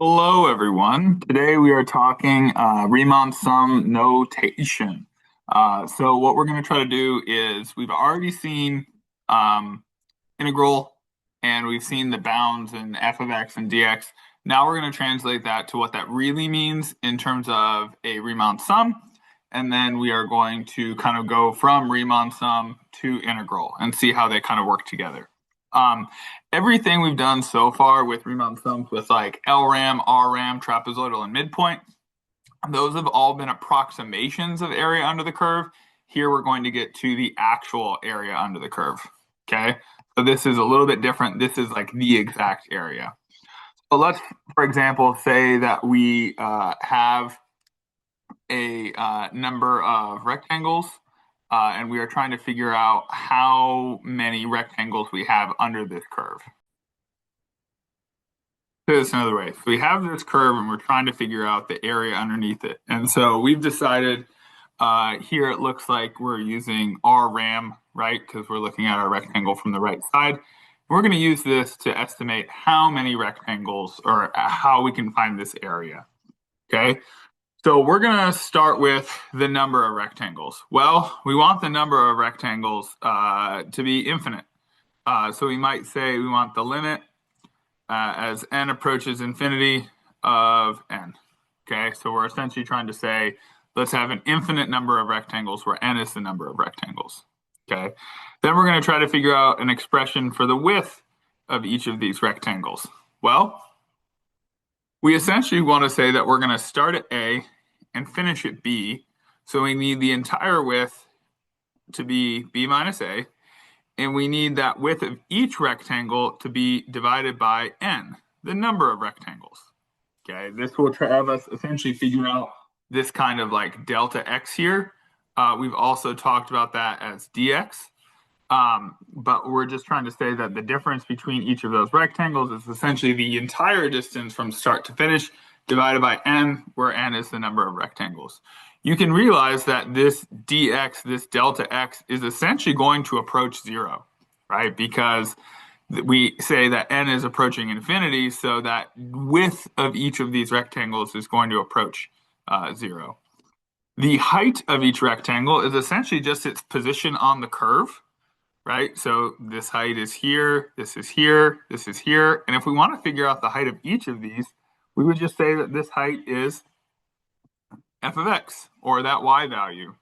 Hello, everyone. Today we are talking Riemann sum notation. So what we're going to try to do is we've already seen um, integral and we've seen the bounds and f of x and dx. Now we're going to translate that to what that really means in terms of a Riemann sum. And then we are going to kind of go from Riemann sum to integral and see how they kind of work together. Um, Everything we've done so far with Riemann sums with like LRAM, RRAM, trapezoidal, and midpoint, those have all been approximations of area under the curve. Here we're going to get to the actual area under the curve. Okay, so this is a little bit different. This is like the exact area. So let's, for example, say that we have a number of rectangles, and we are trying to figure out how many rectangles we have under this curve. This another way. So we have this curve and we're trying to figure out the area underneath it. And so we've decided here it looks like we're using RRAM, right? Because we're looking at our rectangle from the right side. We're going to use this to estimate how many rectangles or how we can find this area. Okay. So we're going to start with the number of rectangles. Well, we want the number of rectangles to be infinite. So we might say we want the limit as n approaches infinity of n. Okay, so we're essentially trying to say, let's have an infinite number of rectangles where n is the number of rectangles. Okay, then we're going to try to figure out an expression for the width of each of these rectangles. Well, we essentially want to say that we're going to start at A and finish at B. So we need the entire width to be B minus A, and we need that width of each rectangle to be divided by n, the number of rectangles. Okay, this will have us essentially figure out this kind of like delta x here. We've also talked about that as dx, but we're just trying to say that the difference between each of those rectangles is essentially the entire distance from start to finish divided by n, where n is the number of rectangles. You can realize that this dx, this delta x, is essentially going to approach zero, right? Because we say that n is approaching infinity, so that width of each of these rectangles is going to approach zero. The height of each rectangle is essentially just its position on the curve, right? So this height is here, this is here, this is here. And if we want to figure out the height of each of these, we would just say that this height is f of x, or that y value,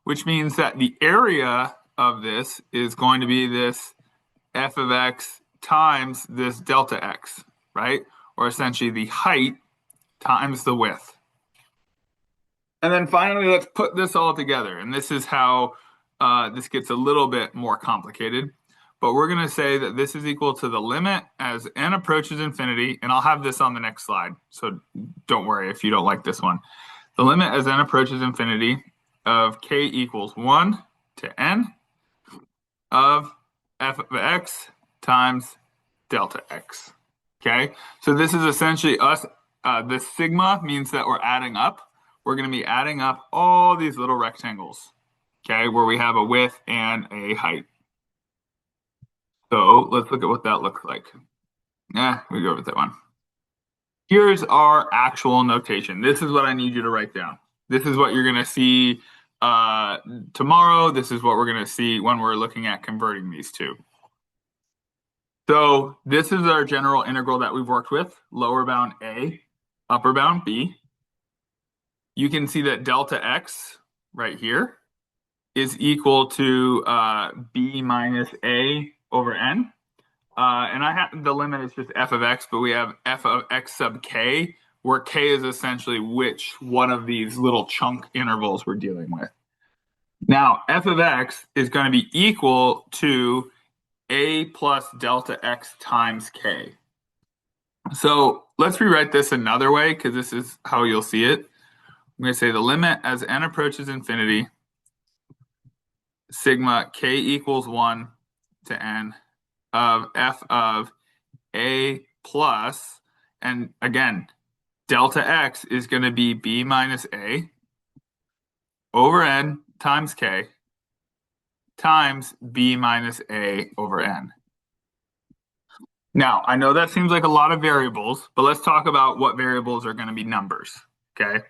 which means that the area of this is going to be this f of x times this delta x, right? Or essentially the height times the width. And then finally, let's put this all together. And this is how this gets a little bit more complicated. But we're going to say that this is equal to the limit as n approaches infinity. And I'll have this on the next slide, so don't worry if you don't like this one. The limit as n approaches infinity of k equals 1 to n of f of x times delta x. Okay, so this is essentially us. This sigma means that we're adding up. We're going to be adding up all these little rectangles, okay, where we have a width and a height. So let's look at what that looks like. We go with that one. Here's our actual notation. This is what I need you to write down. This is what you're going to see tomorrow. This is what we're going to see when we're looking at converting these two. So this is our general integral that we've worked with, lower bound A, upper bound B. You can see that delta x right here is equal to b minus a over n. And I have the limit is just f of x, but we have f of x sub k, where k is essentially which one of these little chunk intervals we're dealing with. Now, f of x is going to be equal to a plus delta x times k. So let's rewrite this another way, because this is how you'll see it. I'm going to say the limit as n approaches infinity, sigma k equals 1 to n of f of a plus, and again, delta x is going to be b minus a over n times k times b minus a over n. Now, I know that seems like a lot of variables, but let's talk about what variables are going to be numbers, okay?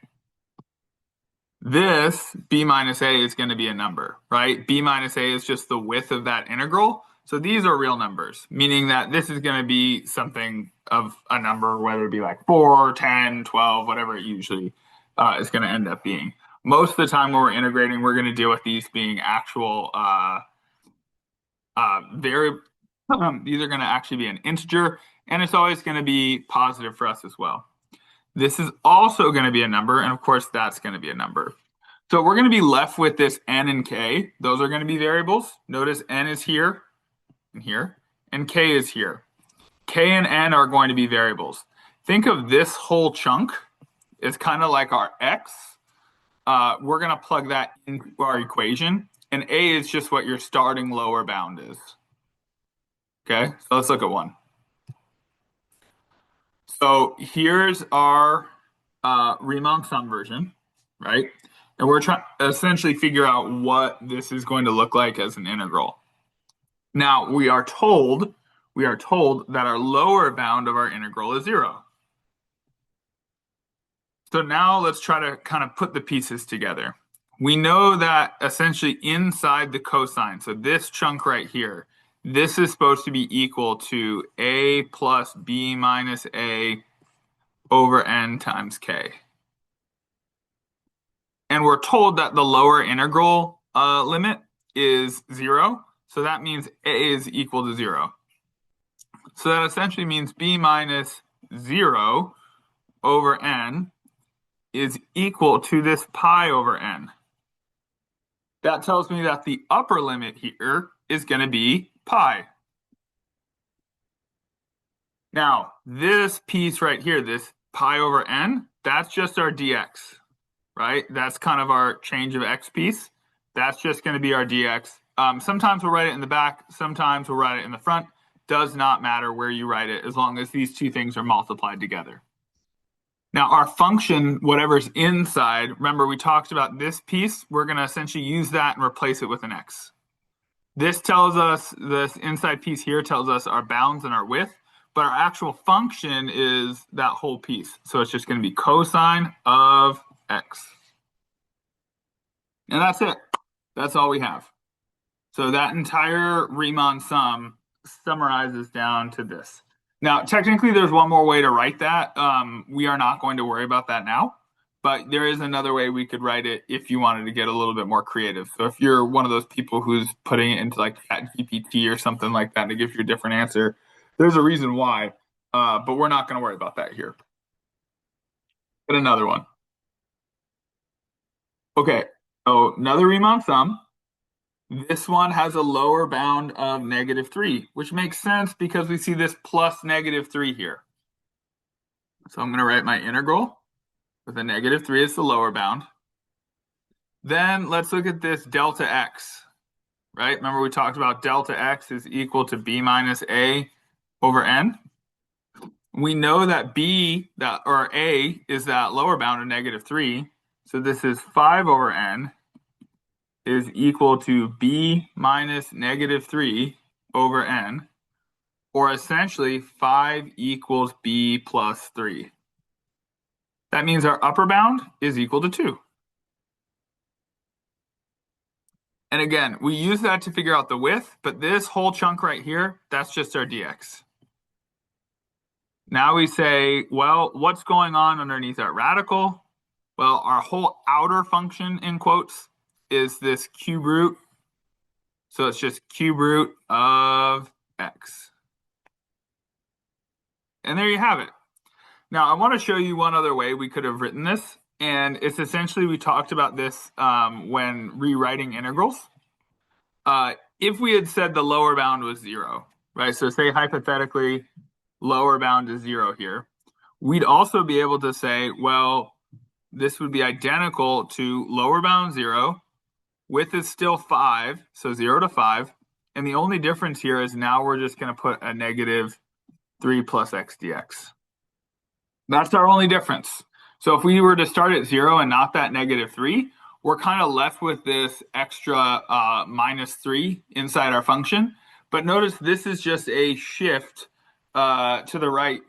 This b minus a is going to be a number, right? B minus a is just the width of that integral. So these are real numbers, meaning that this is going to be something of a number, whether it be like 4, 10, 12, whatever it usually is going to end up being. Most of the time when we're integrating, we're going to deal with these being actual variable. These are going to actually be an integer, and it's always going to be positive for us as well. This is also going to be a number, and of course, that's going to be a number. So we're going to be left with this n and k. Those are going to be variables. Notice n is here and here, and k is here. K and n are going to be variables. Think of this whole chunk as kind of like our x. We're going to plug that into our equation, and a is just what your starting lower bound is. Okay, so let's look at one. So here's our Riemann sum version, right? And we're trying to essentially figure out what this is going to look like as an integral. Now we are told that our lower bound of our integral is 0. So now let's try to kind of put the pieces together. We know that essentially inside the cosine, so this chunk right here, this is supposed to be equal to a plus b minus a over n times k. And we're told that the lower integral limit is 0. So that means a is equal to 0. So that essentially means b minus 0 over n is equal to this pi over n. That tells me that the upper limit here is going to be pi. Now, this piece right here, this pi over n, that's just our dx, right? That's kind of our change of x piece. That's just going to be our dx. Sometimes we'll write it in the back. Sometimes we'll write it in the front. Does not matter where you write it as long as these two things are multiplied together. Now, our function, whatever's inside, remember we talked about this piece. We're going to essentially use that and replace it with an x. This tells us, this inside piece here tells us our bounds and our width, but our actual function is that whole piece. So it's just going to be cosine of x. And that's it. That's all we have. So that entire Riemann sum summarizes down to this. Now, technically, there's one more way to write that. We are not going to worry about that now, but there is another way we could write it if you wanted to get a little bit more creative. So if you're one of those people who's putting it into like ChatGPT or something like that to give you a different answer, there's a reason why, but we're not going to worry about that here. Get another one. Okay, so another Riemann sum. This one has a lower bound of -3, which makes sense because we see this plus -3 here. So I'm going to write my integral with a -3 as the lower bound. Then let's look at this delta x, right? Remember we talked about delta x is equal to b minus a over n. We know that a is that lower bound of -3. So this is 5 over n is equal to b minus -3 over n, or essentially 5 equals b plus 3. That means our upper bound is equal to 2. And again, we use that to figure out the width, but this whole chunk right here, that's just our dx. Now we say, well, what's going on underneath our radical? Well, our whole outer function, in quotes, is this cube root. So it's just cube root of x. And there you have it. Now, I want to show you one other way we could have written this. And it's essentially, we talked about this when rewriting integrals. If we had said the lower bound was 0, right? So say hypothetically, lower bound is 0 here. We'd also be able to say, well, this would be identical to lower bound 0. Width is still 5, so 0 to 5. And the only difference here is now we're just going to put a -3 plus x dx. That's our only difference. So if we were to start at 0 and not that -3, we're kind of left with this extra -3 inside our function. But notice this is just a shift to the right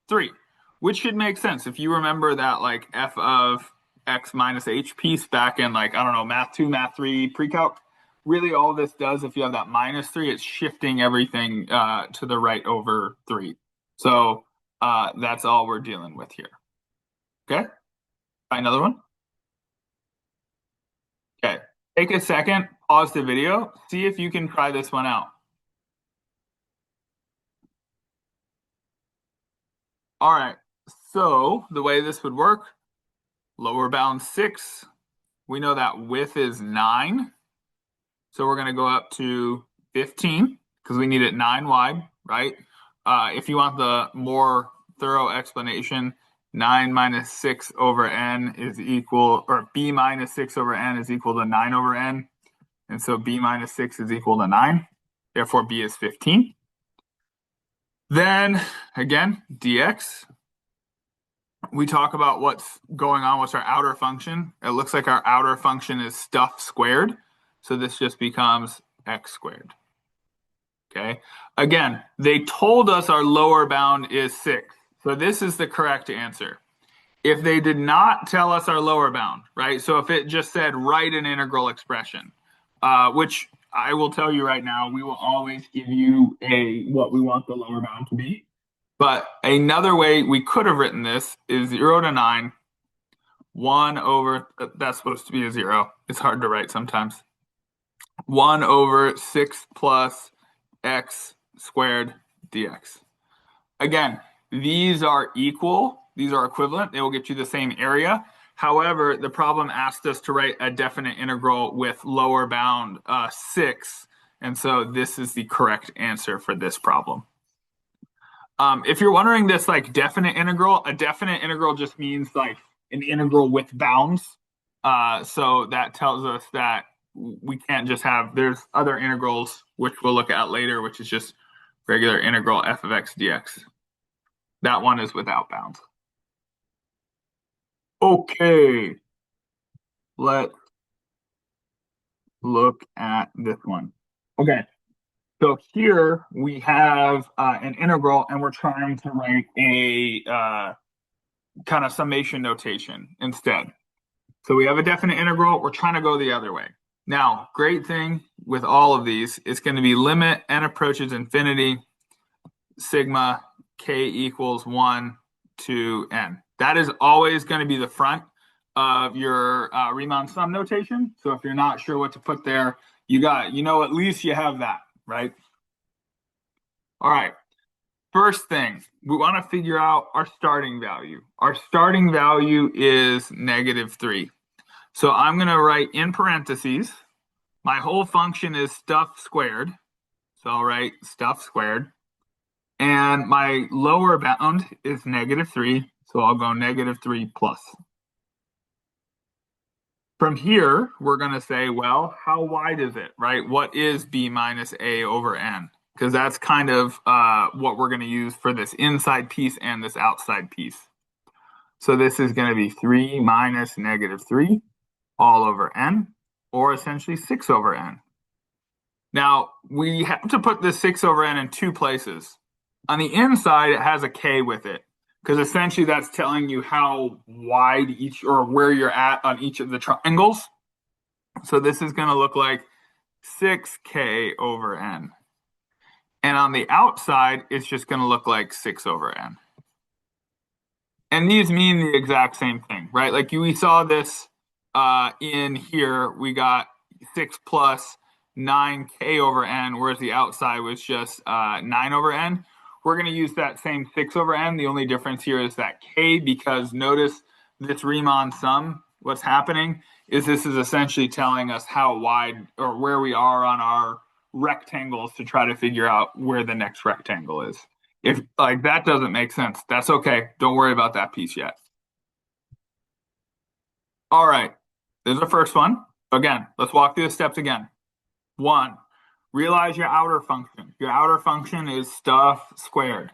3, which should make sense. If you remember that like f of x minus h piece back in like, I don't know, math 2, math 3 pre-calc, really all this does, if you have that minus 3, it's shifting everything to the right over 3. So that's all we're dealing with here. Okay, try another one. Okay, take a second, pause the video, see if you can try this one out. All right, so the way this would work, lower bound 6, we know that width is 9. So we're going to go up to 15 because we need it 9 wide, right? If you want the more thorough explanation, 9 minus 6 over n is equal, or b minus 6 over n is equal to 9 over n. And so b minus 6 is equal to 9. Therefore, b is 15. Then, again, dx. We talk about what's going on, what's our outer function. It looks like our outer function is stuff squared. So this just becomes x squared. Okay. Again, they told us our lower bound is 6. So this is the correct answer. If they did not tell us our lower bound, right? So if it just said write an integral expression, which I will tell you right now, we will always give you what we want the lower bound to be. But another way we could have written this is 0 to 9, 1 over, that's supposed to be a 0. It's hard to write sometimes. 1 over 6 plus x squared dx. Again, these are equal. These are equivalent. They will get you the same area. However, the problem asked us to write a definite integral with lower bound 6. And so this is the correct answer for this problem. If you're wondering this like definite integral, a definite integral just means like an integral with bounds. So that tells us that we can't just have, there's other integrals, which we'll look at later, which is just regular integral f of x dx. That one is without bounds. Okay, let's look at this one. Okay, so here we have an integral, and we're trying to write a kind of summation notation instead. So we have a definite integral. We're trying to go the other way. Now, great thing with all of these, it's going to be limit n approaches infinity, sigma k equals 1 to n. That is always going to be the front of your Riemann sum notation. So if you're not sure what to put there, at least you have that, right? All right. First thing, we want to figure out our starting value. Our starting value is -3. So I'm going to write in parentheses, my whole function is stuff squared. So I'll write stuff squared. And my lower bound is -3. So I'll go -3 plus. From here, we're going to say, well, how wide is it, right? What is b minus a over n? Because that's kind of what we're going to use for this inside piece and this outside piece. So this is going to be 3 minus -3 all over n, or essentially 6 over n. Now, we have to put this 6 over n in two places. On the inside, it has a k with it, because essentially that's telling you how wide each, or where you're at on each of the triangles. So this is going to look like 6k over n. And on the outside, it's just going to look like 6 over n. And these mean the exact same thing, right? Like we saw this in here, we got 6 plus 9k over n, whereas the outside was just 9 over n. We're going to use that same 6 over n. The only difference here is that k, because notice this Riemann sum, what's happening is this is essentially telling us how wide or where we are on our rectangles to try to figure out where the next rectangle is. If like that doesn't make sense, that's okay. Don't worry about that piece yet. All right, there's the first one. Again, let's walk through the steps again. 1, realize your outer function. Your outer function is stuff squared.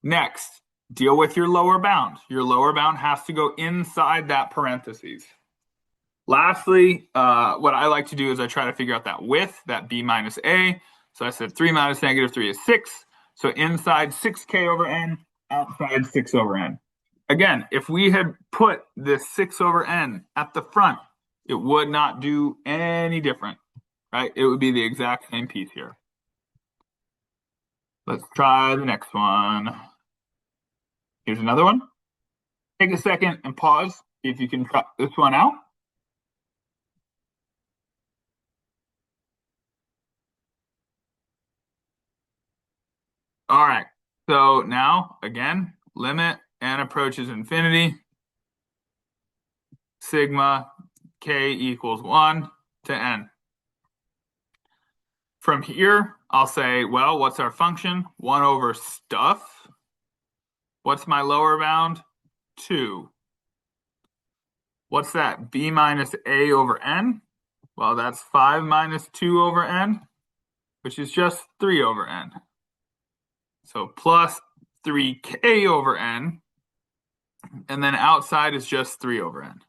Next, deal with your lower bound. Your lower bound has to go inside that parentheses. Lastly, what I like to do is I try to figure out that width, that b minus a. So I said 3 minus -3 is 6. So inside 6k over n, outside 6 over n. Again, if we had put this 6 over n at the front, it would not do any different, right? It would be the exact same piece here. Let's try the next one. Here's another one. Take a second and pause, see if you can try this one out. All right, so now, again, limit n approaches infinity, sigma k equals 1 to n. From here, I'll say, well, what's our function? 1 over stuff. What's my lower bound? 2. What's that? B minus a over n? Well, that's 5 minus 2 over n, which is just 3 over n. So plus 3k over n, and then outside is just 3 over n.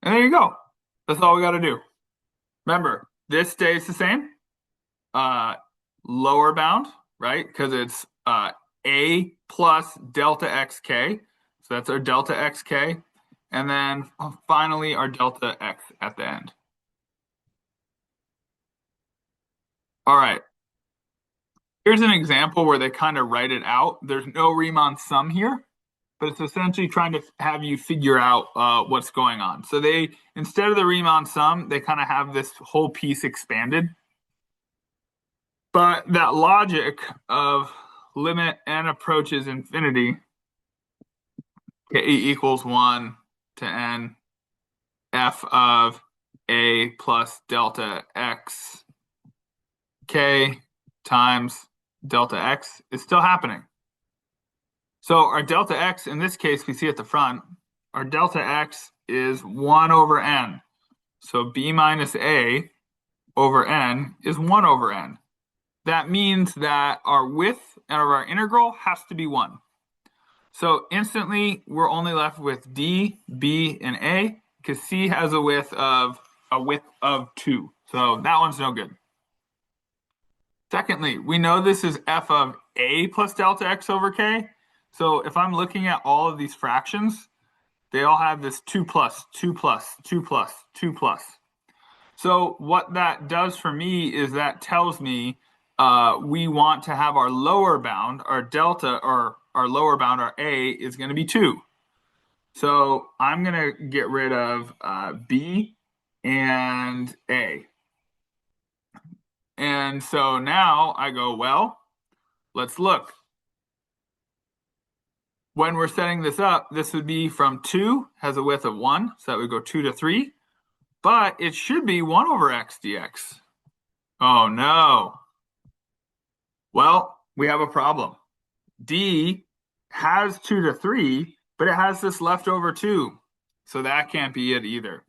And there you go. That's all we got to do. Remember, this stays the same. Lower bound, right? Because it's a plus delta xk. So that's our delta xk. And then finally our delta x at the end. All right. Here's an example where they kind of write it out. There's no Riemann sum here, but it's essentially trying to have you figure out what's going on. So they, instead of the Riemann sum, they kind of have this whole piece expanded. But that logic of limit n approaches infinity, k equals 1 to n, f of a plus delta x k times delta x is still happening. So our delta x, in this case, we see at the front, our delta x is 1 over n. So b minus a over n is 1 over n. That means that our width of our integral has to be 1. So instantly, we're only left with d, b, and a, because c has a width of 2. So that one's no good. Secondly, we know this is f of a plus delta x over k. So if I'm looking at all of these fractions, they all have this 2 plus, 2 plus, 2 plus, 2 plus. So what that does for me is that tells me we want to have our lower bound, our delta, or our lower bound, our a, is going to be 2. So I'm going to get rid of b and a. And so now I go, well, let's look. When we're setting this up, this would be from 2, has a width of 1, so that would go 2 to 3. But it should be 1 over x dx. Oh, no. Well, we have a problem. D has 2 to 3, but it has this leftover 2. So that can't be it either.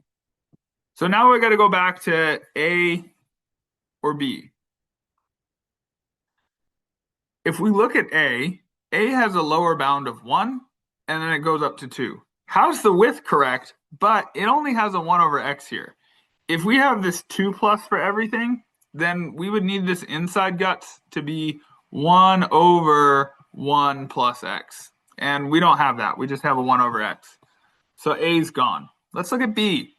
So now we got to go back to A or B. If we look at A has a lower bound of 1, and then it goes up to 2. How's the width correct? But it only has a 1 over x here. If we have this 2 plus for everything, then we would need this inside guts to be 1 over 1 plus x. And we don't have that. We just have a 1 over x. So A's gone. Let's look at B.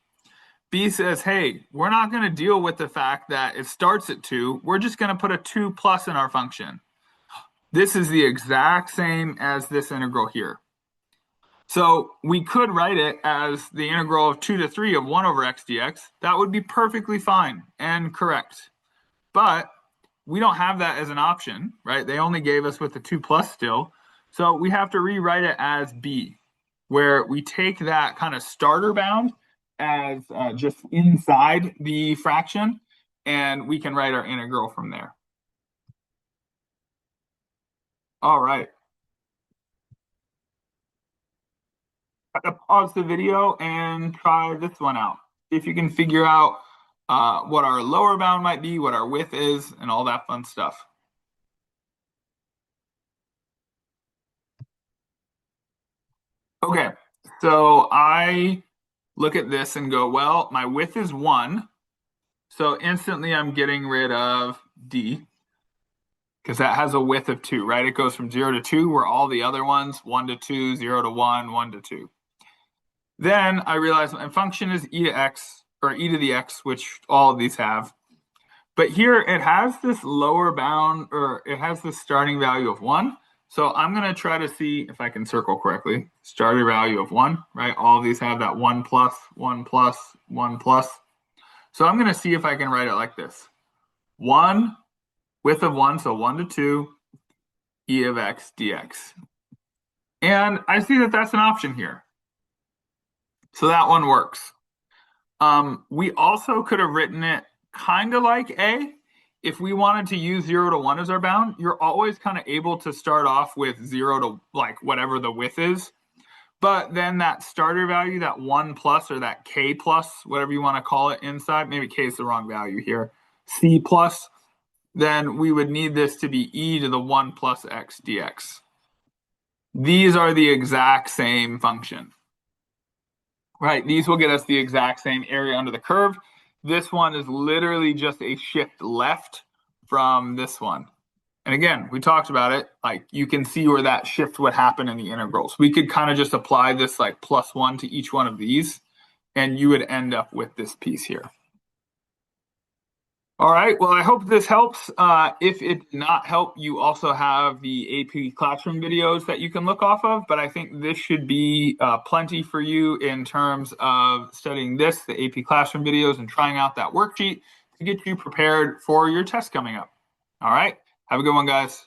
B says, hey, we're not going to deal with the fact that it starts at 2. We're just going to put a 2 plus in our function. This is the exact same as this integral here. So we could write it as the integral of 2 to 3 of 1 over x dx. That would be perfectly fine and correct. But we don't have that as an option, right? They only gave us with the 2 plus still. So we have to rewrite it as b, where we take that kind of starter bound as just inside the fraction, and we can write our integral from there. All right. I'm gonna pause the video and try this one out. See if you can figure out what our lower bound might be, what our width is, and all that fun stuff. Okay, so I look at this and go, well, my width is 1. So instantly I'm getting rid of D. because that has a width of 2, right? It goes from 0 to 2, where all the other ones, 1 to 2, 0 to 1, 1 to 2. Then I realized my function is e to x, or e to the x, which all of these have. But here it has this lower bound, or it has this starting value of 1. So I'm going to try to see if I can circle correctly. Starting value of 1, right? All of these have that 1 plus, 1 plus, 1 plus. So I'm going to see if I can write it like this. 1, width of 1, so 1 to 2, e of x dx. And I see that that's an option here. So that one works. We also could have written it kind of like A. If we wanted to use 0 to 1 as our bound, you're always kind of able to start off with 0 to like whatever the width is. But then that starter value, that 1 plus or that k plus, whatever you want to call it inside, maybe k is the wrong value here, c plus, then we would need this to be e to the 1 plus x dx. These are the exact same function. Right, these will get us the exact same area under the curve. This one is literally just a shift left from this one. And again, we talked about it, like you can see where that shift would happen in the integrals. We could kind of just apply this like +1 to each one of these, and you would end up with this piece here. All right, well, I hope this helps. If it did not help, you also have the AP Classroom videos that you can look off of, but I think this should be plenty for you in terms of studying this, the AP Classroom videos, and trying out that worksheet to get you prepared for your test coming up. All right, have a good one, guys.